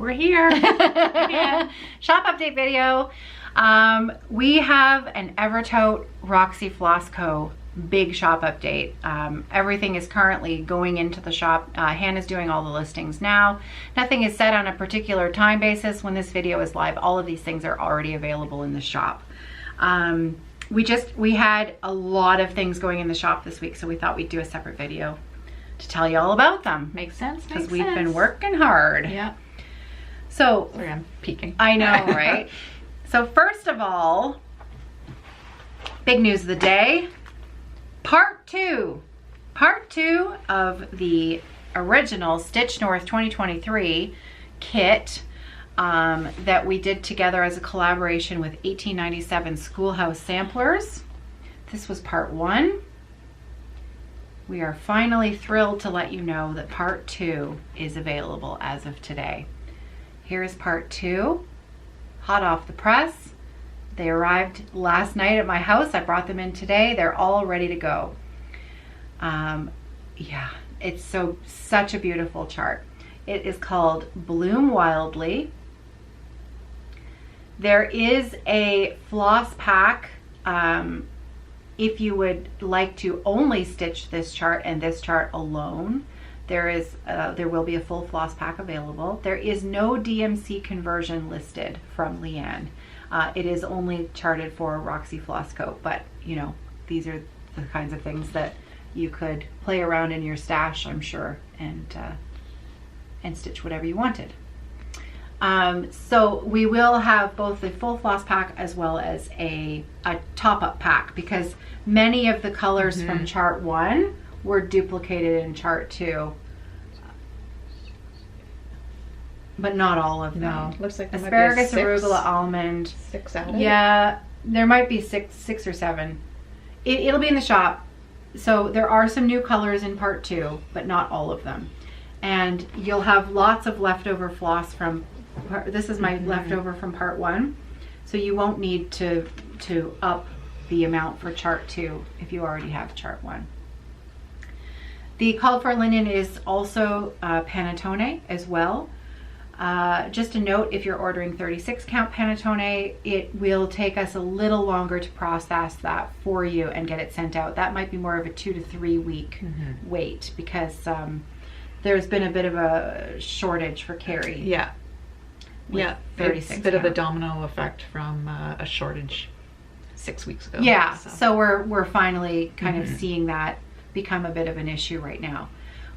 We're here. Yeah. Shop update video. We have an Evertote Roxy Floss Co big shop update. Everything is currently going into the shop. Hannah's doing all the listings now. Nothing is set on a particular time basis. When this video is live, all of these things are already available in the shop. We had a lot of things going in the shop this week, so we thought we'd do a separate video to tell you all about them. Makes sense. Because we've been working hard. Yeah. So, sorry, I'm peeking. I know, right? So first of all, big news of the day, part two of the original Stitch North 2023 kit that we did together as a collaboration with 1897 Schoolhouse Samplers. This was part one. We are finally thrilled to let you know that part two is available as of today. Here's part two, hot off the press. They arrived last night at my house. I brought them in today. They're all ready to go. Yeah, it's such a beautiful chart. It is called Bloom Wildly. There is a floss pack if you would like to only stitch this chart and this chart alone. There will be a full floss pack available. There is no DMC conversion listed from Leanne. It is only charted for Roxy Floss Co, but you know, these are the kinds of things that you could play around in your stash, I'm sure, and stitch whatever you wanted. So we will have both the full floss pack as well as a top-up pack, because many of the colors from chart one were duplicated in chart two, but not all of them. No, looks like there asparagus, might be arugula, almond. 6 out of Yeah, there might be six or seven. It'll be in the shop. So there are some new colors in part two, but not all of them. And you'll have lots of leftover floss from, this is my leftover from part one. So you won't need to up the amount for chart two if you already have chart one. The called for linen is also panettone as well. Just a note, if you're ordering 36 count panettone, it will take us a little longer to process that for you and get it sent out. That might be more of a 2 to 3 week wait, because there's been a bit of a shortage for carry. Yeah. Yeah, 36 it's a bit of a count. domino effect from a shortage 6 weeks ago. Yeah, so we're finally kind of seeing that become a bit of an issue right now.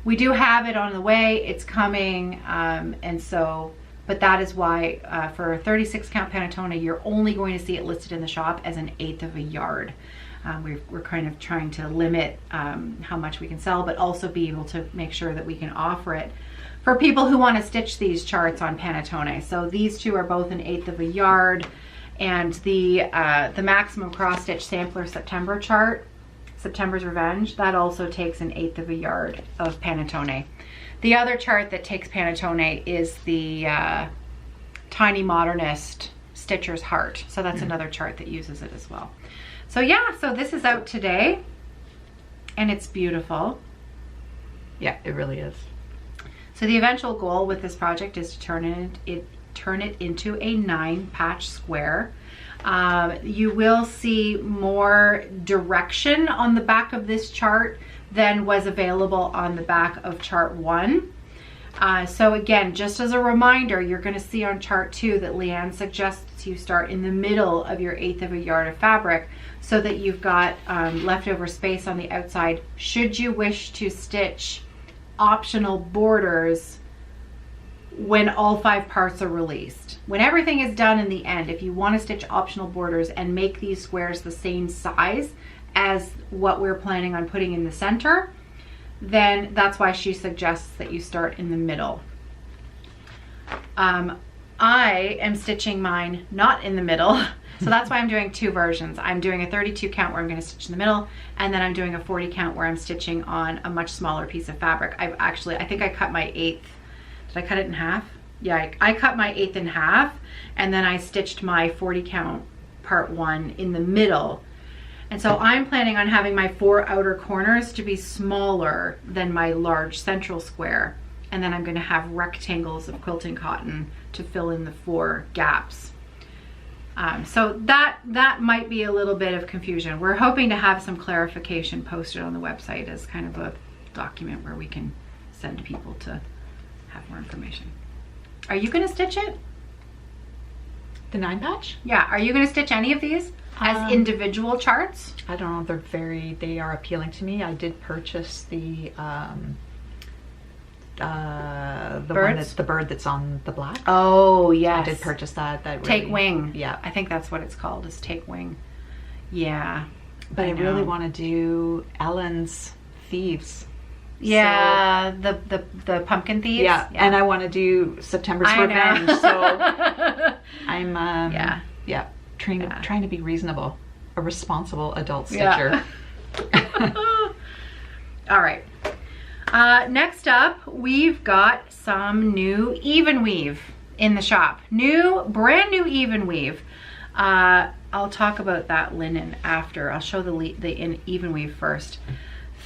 We do have it on the way, it's coming, and so, but that is why for a 36 count panettone, you're only going to see it listed in the shop as an 1/8 of a yard. We're kind of trying to limit how much we can sell, but also be able to make sure that we can offer it for people who want to stitch these charts on panettone. So these two are both an 1/8 of a yard, and the maximum cross stitch sampler September chart, September's Revenge, that also takes an 1/8 of a yard of panettone. The other chart that takes panettone is the Tiny Modernist Stitcher's Heart. So that's another chart that uses it as well. So yeah, so this is out today and it's beautiful. Yeah, it really is. So the eventual goal with this project is to turn it into a 9 patch square. You will see more direction on the back of this chart than was available on the back of chart one. So again, just as a reminder, you're going to see on chart two that Leanne suggests you start in the middle of your 1/8 of a yard of fabric so that you've got leftover space on the outside should you wish to stitch optional borders when all 5 parts are released. When everything is done in the end, if you want to stitch optional borders and make these squares the same size as what we're planning on putting in the center, then that's why she suggests that you start in the middle. I am stitching mine not in the middle, so that's why I'm doing 2 versions. I'm doing a 32 count where I'm going to stitch in the middle, and then I'm doing a 40 count where I'm stitching on a much smaller piece of fabric. I think I cut my 1/8. Did I cut it in half? Yeah, I cut my 1/8 in half, and then I stitched my 40 count part 1 in the middle. And so I'm planning on having my 4 outer corners to be smaller than my large central square. and then I'm going to have rectangles of quilting cotton to fill in the 4 gaps. So that might be a little bit of confusion. We're hoping to have some clarification posted on the website as kind of a document where we can send people to have more information. Are you going to stitch it? The 9 patch? Yeah. Are you going to stitch any of these as individual charts? I don't know. They are appealing to me. I did purchase the bird that's on the black. Oh, yes. I did purchase that. Take Wing. Yeah. I think that's what it's called, is Take Wing. Yeah. But I really want to do Ellen's Thieves. Yeah, so, the pumpkin thieves. Yeah, and I want to do September's Revenge. So I'm trying to be reasonable, a responsible adult stitcher. Yeah. All right. Next up, we've got some new Evenweave in the shop. Brand new Evenweave. I'll talk about that linen after. I'll show the Evenweave first.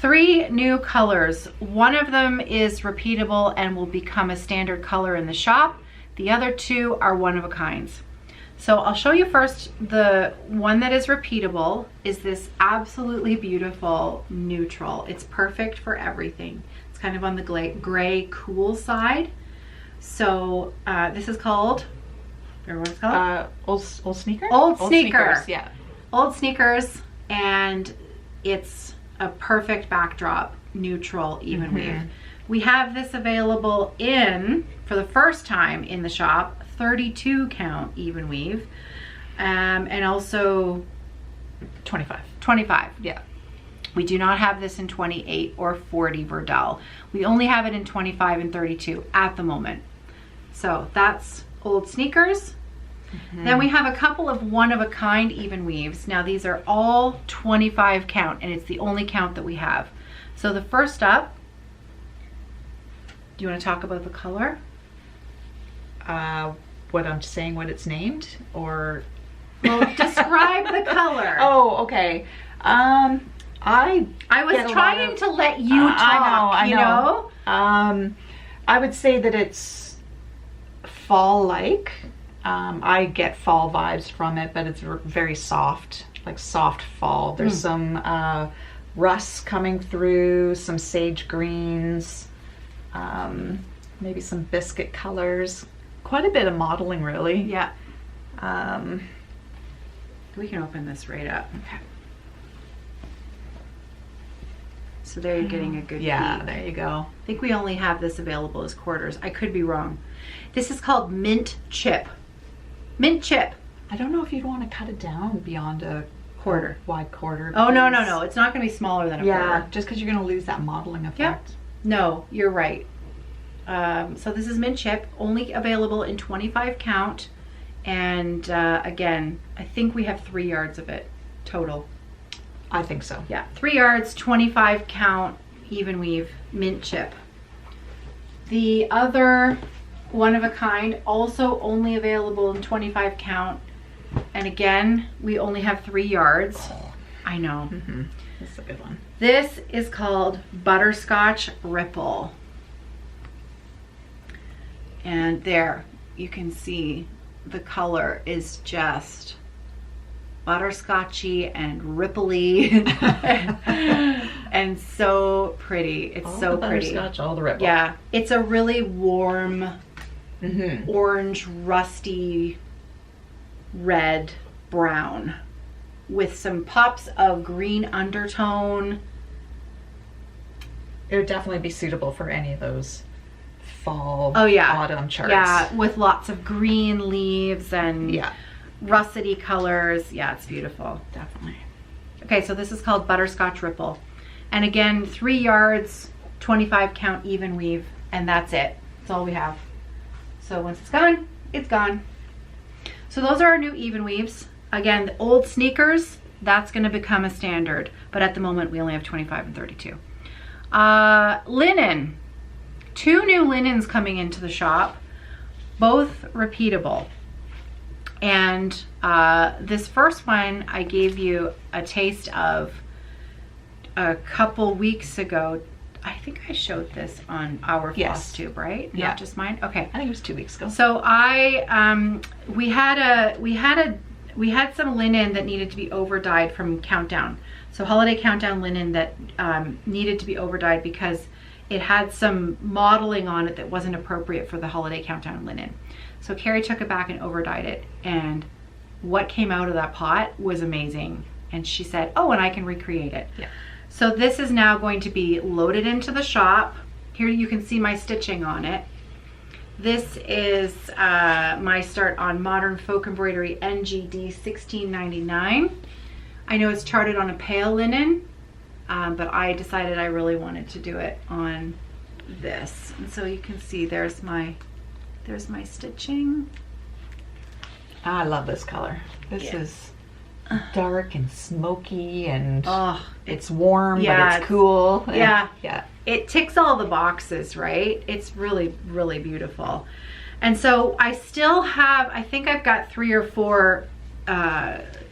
3 new colors. One of them is repeatable and will become a standard color in the shop. The other 2 are one-of-a-kinds. So I'll show you first. The one that is repeatable is this absolutely beautiful neutral. It's perfect for everything. It's kind of on the gray cool side. So this is called, remember what it's called? Old Sneaker? Old Sneakers, yeah. Old Sneakers, and it's a perfect backdrop, neutral Evenweave. We have this available in, for the first time in the shop, 32 count Evenweave, and also 25. Yeah. We do not have this in 28 or 40 Verdal. We only have it in 25 and 32 at the moment. So that's Old Sneakers. Then we have a couple of one-of-a-kind Evenweaves. Now these are all 25 count, and it's the only count that we have. So the first up, do you want to talk about the color? What I'm saying, what it's named, or? Well, describe the color. Oh, okay. I was trying to let you talk. I know. I would say that it's fall-like. I get fall vibes from it, but it's very soft, like soft fall. There's some rust coming through, some sage greens, maybe some biscuit colors. Quite a bit of modeling, really. Yeah. We can open this right up. Okay. So there you're getting a good Yeah, peek. there you go. I think we only have this available as quarters. I could be wrong. This is called Mint Chip. Mint Chip. I don't know if you'd want to cut it down beyond a Quarter. Wide quarter. Oh, no. It's not going to be smaller than a quarter. Yeah, just because you're going to lose that modeling effect. Yep. No, you're right. So this is Mint Chip, only available in 25 count. And again, I think we have 3 yards of it total. I think so. Yeah, 3 yards, 25 count, Evenweave, Mint Chip. The other one-of-a-kind, also only available in 25 count. And again, we only have 3 yards. I know. This is a good one. This is called Butterscotch Ripple. And there, you can see the color is just butterscotchy and ripply and so pretty. It's all so the pretty. Butterscotch, all the ripple. Yeah, it's a really warm orange, rusty, red, brown with some pops of green undertone. It would definitely be suitable for any of those fall, autumn charts. Yeah, with lots of green leaves and russety colors. Yeah, it's beautiful. Definitely. Okay, so this is called Butterscotch Ripple. And again, 3 yards, 25 count Evenweave, and that's it. That's all we have. So once it's gone, it's gone. So those are our new Evenweaves. Again, the Old Sneakers, that's gonna become a standard, but at the moment we only have 25 and 32. Linen. 2 new linens coming into the shop, both repeatable. And this first one I gave you a taste of a couple weeks ago. I think I showed this on our Yes. flosstube, right? Yeah. Not just mine. Okay. I think it was 2 weeks ago. So we had some linen that needed to be over dyed from Countdown. So holiday Countdown linen that needed to be over dyed because it had some modeling on it that wasn't appropriate for the holiday Countdown linen. So Carrie took it back and over dyed it, and what came out of that pot was amazing. And she said, oh, and I can recreate it. Yeah. So this is now going to be loaded into the shop. Here you can see my stitching on it. This is my start on Modern Folk Embroidery NGD 1699. I know it's charted on a pale linen, but I decided I really wanted to do it on this. And so you can see there's my stitching. I love this color. This is dark and smoky, and it's warm, but it's cool. Yeah. Yeah. It ticks all the boxes, right? It's really, really beautiful. And so I still have, I think I've got 3 or 4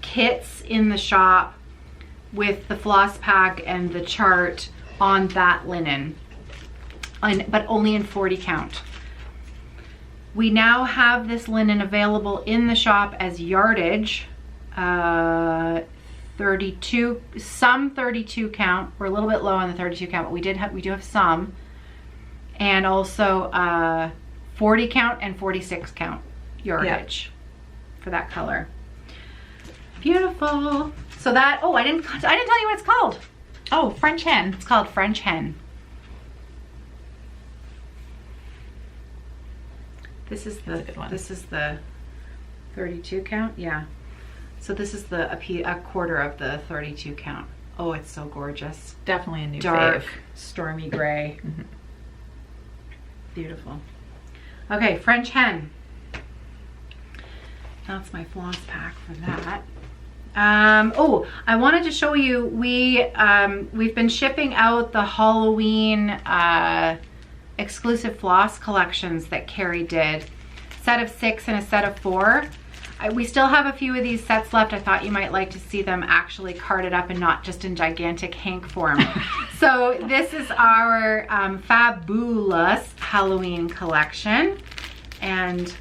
kits in the shop with the floss pack and the chart on that linen, but only in 40 count. We now have this linen available in the shop as yardage, 32, some 32 count. We're a little bit low on the 32 count, but we do have some, and also 40 count and 46 count yardage for that color. Beautiful. So that, I didn't tell you what it's called. Oh, French Hen. It's called French Hen. This is the good one. This is the 32 count. Yeah. So this is a quarter of the 32 count. Oh, it's so gorgeous. Definitely a new Dark, fave. stormy gray. Beautiful. Okay, French Hen. That's my floss pack for that. I wanted to show you, we've been shipping out the Halloween exclusive floss collections that Carrie did. Set of 6 and a set of 4. We still have a few of these sets left. I thought you might like to see them actually carded up and not just in gigantic hank form. So this is our fabulous Halloween collection, and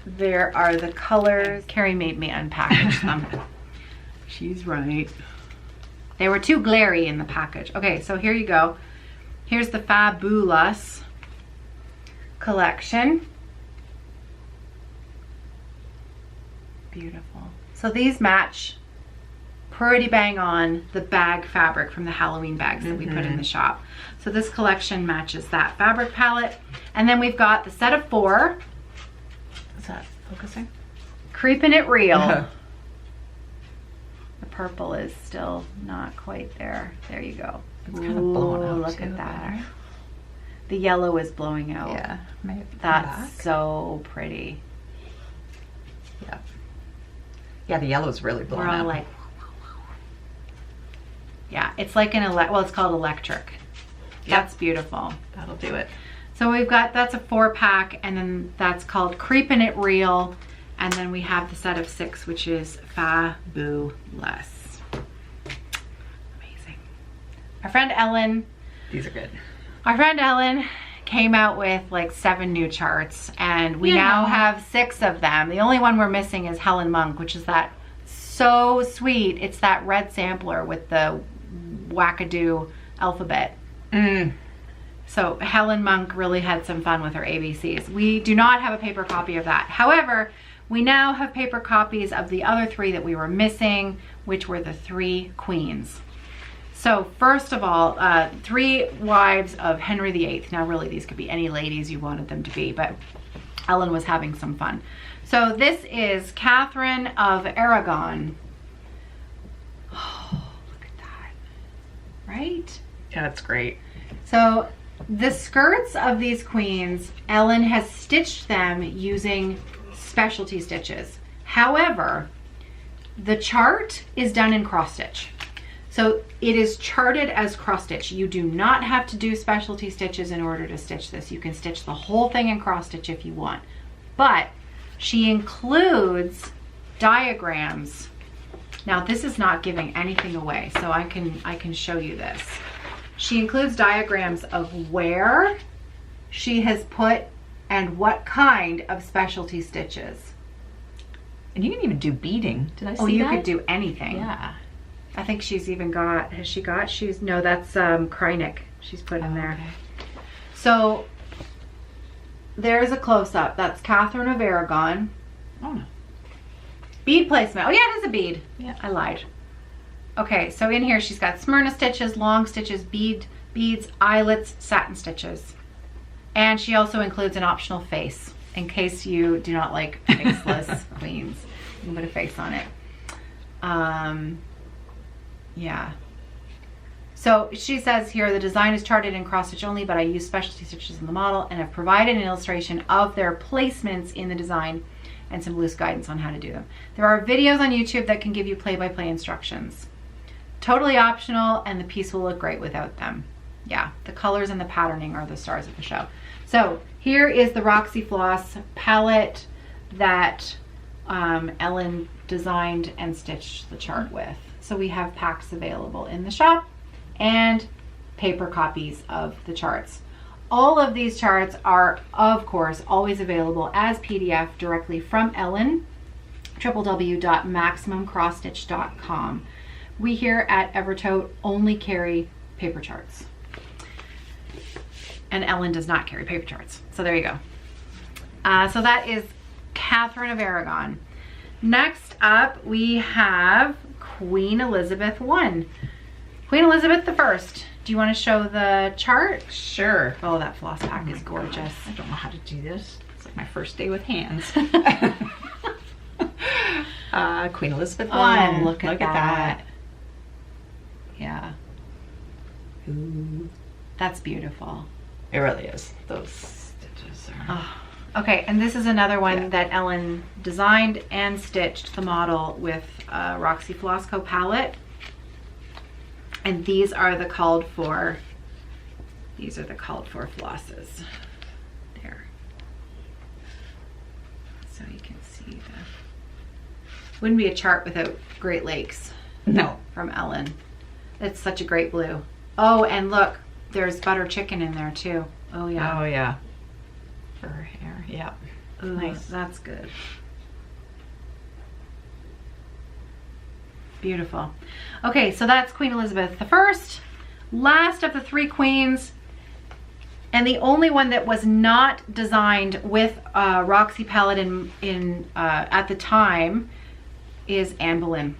there are the colors. Carrie made me unpackage them. She's right. They were too glary in the package. Okay, so here you go. Here's the fabulous collection. Beautiful. So these match pretty bang on the bag fabric from the Halloween bags that we put in the shop. So this collection matches that fabric palette. And then we've got the set of 4. Is that focusing? Creeping It Real. The purple is still not quite there. There you go. It's kind of blowing out. Look at that. The yellow is blowing out. Yeah. That's so pretty. Yeah. Yeah, the yellow's really blowing out. We're all like, yeah, it's like it's called electric. That's beautiful. That'll do it. So we've got, that's a 4-pack, and then that's called Creepin' It Real. And then we have the set of 6, which is fabulous. Amazing. Our friend Ellen. These are good. Our friend Ellen came out with like 7 new charts, and we now have 6 of them. The only one we're missing is Helen Monk, which is that so sweet. It's that red sampler with the wackadoo alphabet. So Helen Monk really had some fun with her ABCs. We do not have a paper copy of that. However, we now have paper copies of the other 3 that we were missing, which were the 3 queens. So first of all, 3 wives of Henry VIII. Now really these could be any ladies you wanted them to be, but Ellen was having some fun. So this is Catherine of Aragon. Oh, look at that. Right? Yeah, that's great. So the skirts of these queens, Ellen has stitched them using specialty stitches. However, the chart is done in cross stitch. So it is charted as cross stitch. You do not have to do specialty stitches in order to stitch this. You can stitch the whole thing in cross stitch if you want. But she includes diagrams. Now this is not giving anything away, so I can show you this. She includes diagrams of where she has put and what kind of specialty stitches. And you can even do beading. Did I see that? Oh, you could do anything. Yeah. I think she's even got, has she got? No, that's Krynic she's put in there. Okay. So there's a close-up. That's Catherine of Aragon. Oh, no. Bead placement. Oh yeah, it is a bead. Yeah. I lied. Okay, so in here she's got Smyrna stitches, long stitches, beads, eyelets, satin stitches. And she also includes an optional face in case you do not like faceless queens. You can put a face on it. Yeah. So she says here, the design is charted in cross stitch only, but I use specialty stitches in the model and have provided an illustration of their placements in the design and some loose guidance on how to do them. There are videos on YouTube that can give you play-by-play instructions. Totally optional, and the piece will look great without them. Yeah, the colors and the patterning are the stars of the show. So here is the Roxy Floss palette that Ellen designed and stitched the chart with. So we have packs available in the shop and paper copies of the charts. All of these charts are, of course, always available as PDF directly from Ellen, www.maximumcrossstitch.com. We here at Evertote only carry paper charts. And Ellen does not carry paper charts. So there you go. So that is Catherine of Aragon. Next up, we have Queen Elizabeth I. Queen Elizabeth I. Do you want to show the chart? Sure. Oh, that floss pack is gorgeous. God, I don't know how to do this. It's like my first day with hands. Queen Elizabeth I. Oh, look at that. Yeah. Ooh. That's beautiful. It really is. Those stitches are... Oh. Okay, and this is another one that Ellen designed and stitched the model with Roxy Floss Co palette. And these are the called for flosses. There. So you can see the, wouldn't be a chart without Great Lakes. No. From Ellen. It's such a great blue. Oh, and look, there's butter chicken in there too. Oh yeah. Oh yeah. For her hair, yeah. Ooh, nice. That's good. Beautiful. Okay, so that's Queen Elizabeth I, last of the three queens, and the only one that was not designed with Roxy palette in at the time is Anne Boleyn.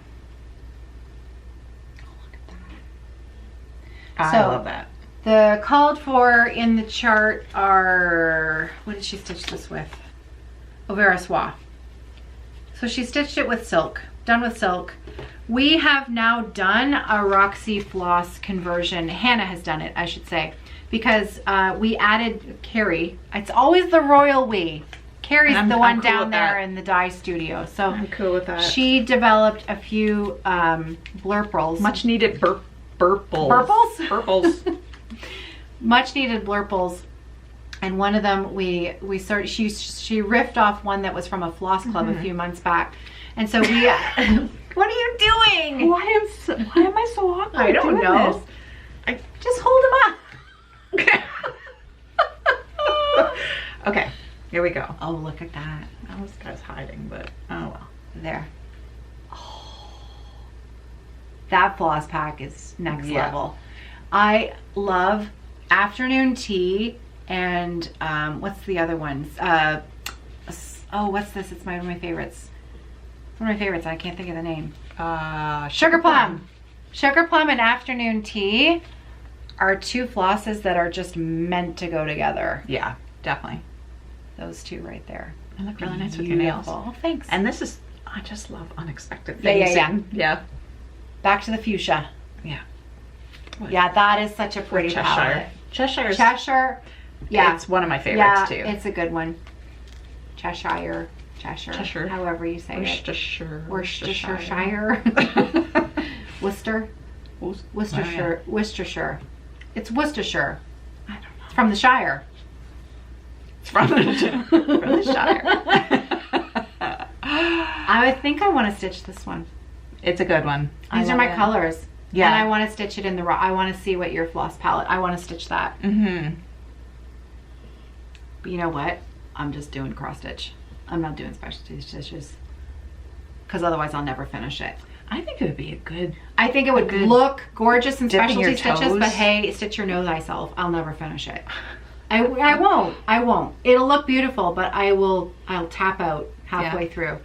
Oh, look at that. I love that. The called for in the chart are, what did she stitch this with? Auvera Soie. So she stitched it with silk, done with silk. We have now done a Roxy Floss conversion. Hannah has done it, I should say, because we added Carrie. It's always the royal we. Carrie's the one down there in the dye studio. So I'm cool with that. She developed a few blurples. Much needed burples. Burples? Burples. Much needed blurples, and one of them she riffed off one that was from a floss club a few months back, and so we what are you doing? Why am I so awkward? I don't know. This? I just hold them up. Okay, here we go. Oh, look at that. Now this guy's hiding, but oh well. There. Oh, that floss pack is next level. I love afternoon tea and what's the other ones? Oh, what's this? It's one of my favorites. It's one of my favorites. I can't think of the name. Sugar plum. Sugar plum and afternoon tea are two flosses that are just meant to go together. Yeah, definitely. Those two right there. They look really nice with your nails. Oh, thanks. And this is, I just love unexpected things. Yeah. Back to the fuchsia. Yeah. Yeah, that is such a pretty palette. Cheshire. Yeah. It's one of my favorites too. It's a good one. Cheshire. However you say Worcestershire. it. Worcestershire. Worcestershire. It's Worcestershire. I don't know. It's from the Shire. It's from the Shire. I think I want to stitch this one. It's a good one. These are my colors. Yeah. And I want to stitch it in the raw. I want to see what your floss palette, I want to stitch that. Mm-hmm. But you know what? I'm just doing cross stitch. I'm not doing specialty stitches because otherwise I'll never finish it. I think it would be a good. I think it would look gorgeous in dipping specialty your stitches, toes. but hey, stitch your nose thyself. I'll never finish it. I won't. It'll look beautiful, but I'll tap out halfway through.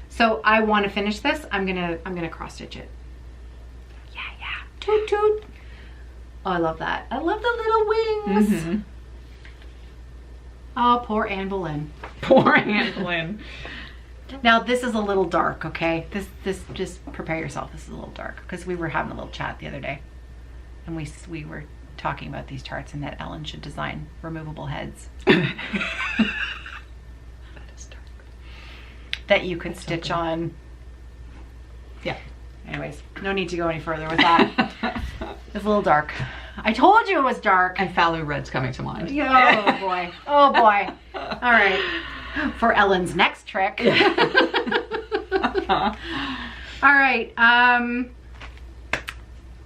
So I want to finish this. I'm gonna cross stitch it. Yeah. Toot toot. Oh, I love that. I love the little wings. Mm-hmm. Oh, poor Anne Boleyn. Poor Anne Boleyn. Now this is a little dark, okay? This just prepare yourself. This is a little dark because we were having a little chat the other day, and we were talking about these charts and that Ellen should design removable heads That is dark. that you could stitch on. Yeah. Anyways, no need to go any further with that. It's a little dark. I told you it was dark. And Fallow Red's coming to mind. Oh boy. Oh boy. All right. For Ellen's next trick. All right.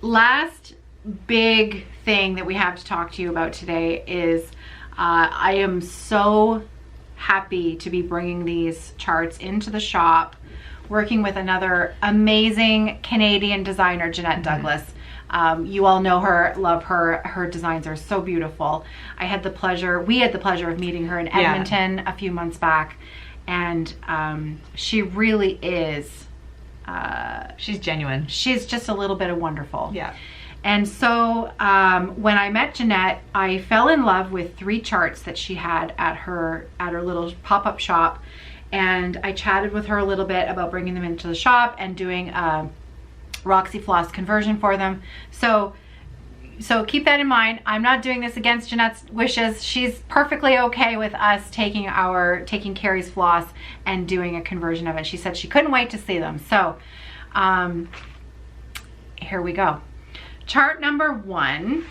Last big thing that we have to talk to you about today is I am so happy to be bringing these charts into the shop, working with another amazing Canadian designer, Jeanette Douglas. You all know her, love her. Her designs are so beautiful. We had the pleasure of meeting her in Edmonton a few months back, and she really is. She's genuine. She's just a little bit of wonderful. Yeah. And so when I met Jeanette, I fell in love with 3 charts that she had at her little pop-up shop, and I chatted with her a little bit about bringing them into the shop and doing a Roxy Floss conversion for them. So keep that in mind. I'm not doing this against Jeanette's wishes. She's perfectly okay with us taking Carrie's floss and doing a conversion of it. She said she couldn't wait to see them. So here we go. Chart number 1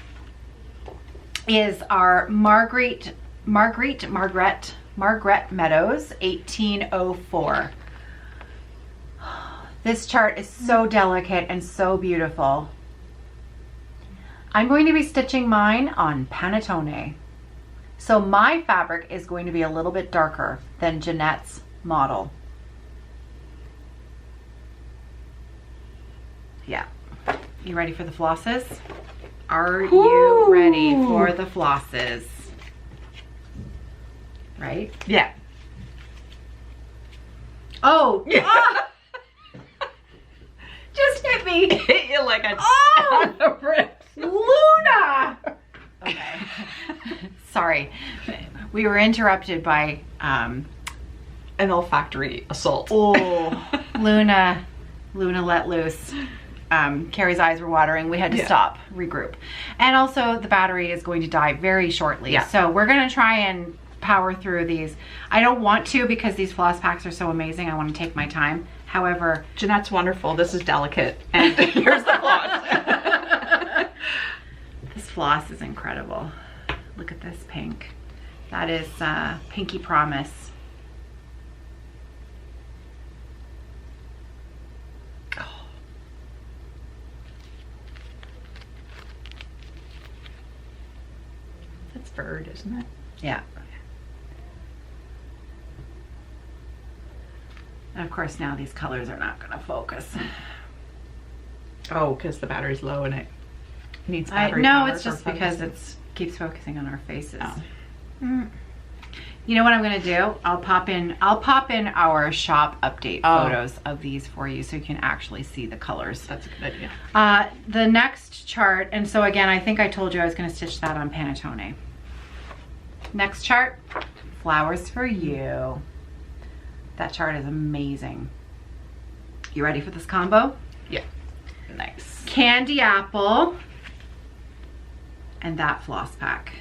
is our Margaret Meadows 1804. This chart is so delicate and so beautiful. I'm going to be stitching mine on panettone. So my fabric is going to be a little bit darker than Jeanette's model. Yeah. You ready for the flosses? Are you ready for the flosses? Right? Yeah. Oh! Ah! Just hit me. Hit you like a Oh! ton of bricks. Luna! Okay. Sorry. We were interrupted by An olfactory assault. oh, Luna let loose. Carrie's eyes were watering. We had to stop, regroup. And also the battery is going to die very shortly. Yeah. So we're going to try and power through these. I don't want to because these floss packs are so amazing. I want to take my time. However, Jeanette's wonderful. This is delicate. And here's the floss. this floss is incredible. Look at this pink. That is Pinky Promise. Oh. That's bird, isn't it? Yeah. And of course now these colors are not going to focus. Oh, because the battery's low and it needs battery No, power it's for just because focus. it keeps focusing on our faces. Oh. You know what I'm going to do? I'll pop in our shop update photos of these for you so you can actually see the colors. That's a good idea. The next chart, and so again, I think I told you I was going to stitch that on panettone. Next chart, Flowers for You. That chart is amazing. You ready for this combo? Yeah. Nice. Candy Apple and that floss pack.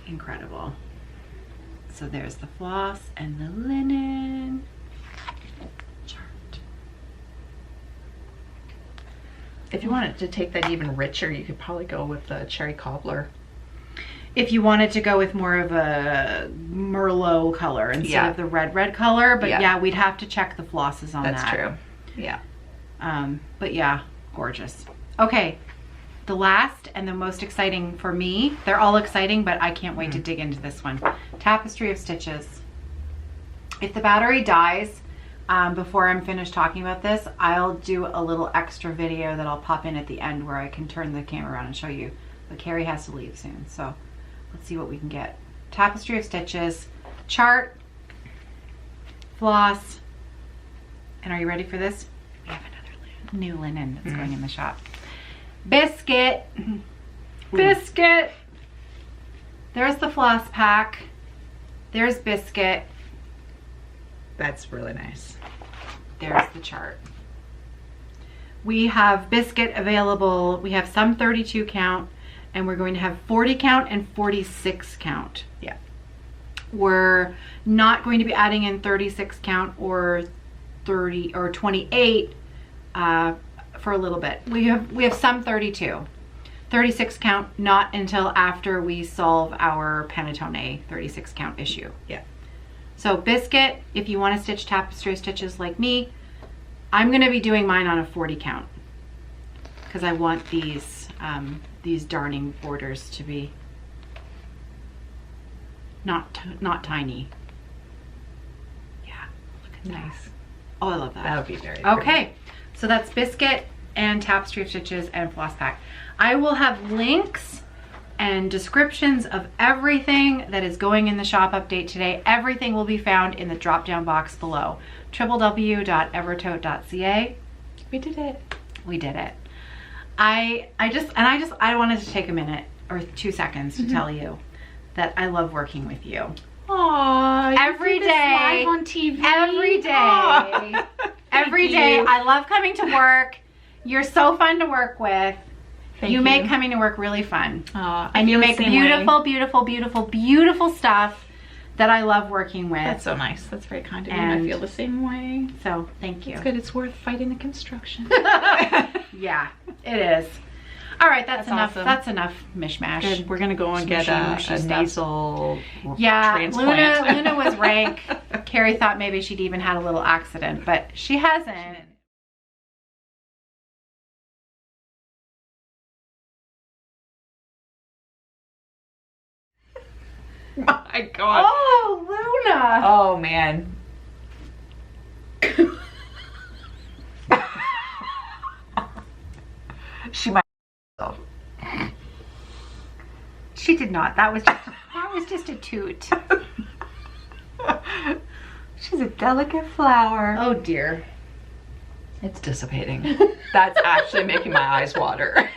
Incredible. So there's the floss and the linen chart. If you wanted to take that even richer, you could probably go with the cherry cobbler. If you wanted to go with more of a Merlot color instead of the red color, but yeah, we'd have to check the flosses on that. That's true. Yeah. But yeah, gorgeous. Okay, the last and the most exciting for me, they're all exciting, but I can't wait to dig into this one. Tapestry of Stitches. If the battery dies before I'm finished talking about this, I'll do a little extra video that I'll pop in at the end where I can turn the camera around and show you. But Carrie has to leave soon, so let's see what we can get. Tapestry of Stitches, chart, floss, and are you ready for this? We have another new linen that's going in the shop. Biscuit. Biscuit. There's the floss pack. There's Biscuit. That's really nice. There's the chart. We have Biscuit available. We have some 32 count, and we're going to have 40 count and 46 count. Yeah. We're not going to be adding in 36 count or 30 or 28 for a little bit. We have some 32. 36 count not until after we solve our Panettone 36 count issue. Yeah. So Biscuit, if you want to stitch tapestry stitches like me, I'm going to be doing mine on a 40 count because I want these darning borders to be not tiny. Yeah, look at that. Nice. Oh, I love that. That would be very okay. So that's Biscuit and Tapestry of Stitches and Floss Pack. I will have links and descriptions of everything that is going in the shop update today. Everything will be found in the drop down box below. www.evertote.ca. We did it. We did it. I wanted to take a minute or 2 seconds to tell you that I love working with you. Aww, every day live on TV. Every day. Aww. Every day. I love coming to work. You're so fun to work with. You make coming to work really fun. And you make beautiful, beautiful, beautiful, beautiful stuff that I love working with. That's so nice. That's very kind of you. I feel the same way. So thank you. It's good. It's worth fighting the construction. Yeah, it is. All right, that's enough. Awesome. That's enough mishmash. Good. We're gonna go and get a nasal transplant. Luna was rank. rank. Carrie thought maybe she'd even had a little accident, but she hasn't. My God. Oh, Luna. Oh man. She might. She did not. That was just a toot. She's a delicate flower. Oh dear. It's dissipating. That's actually making my eyes water.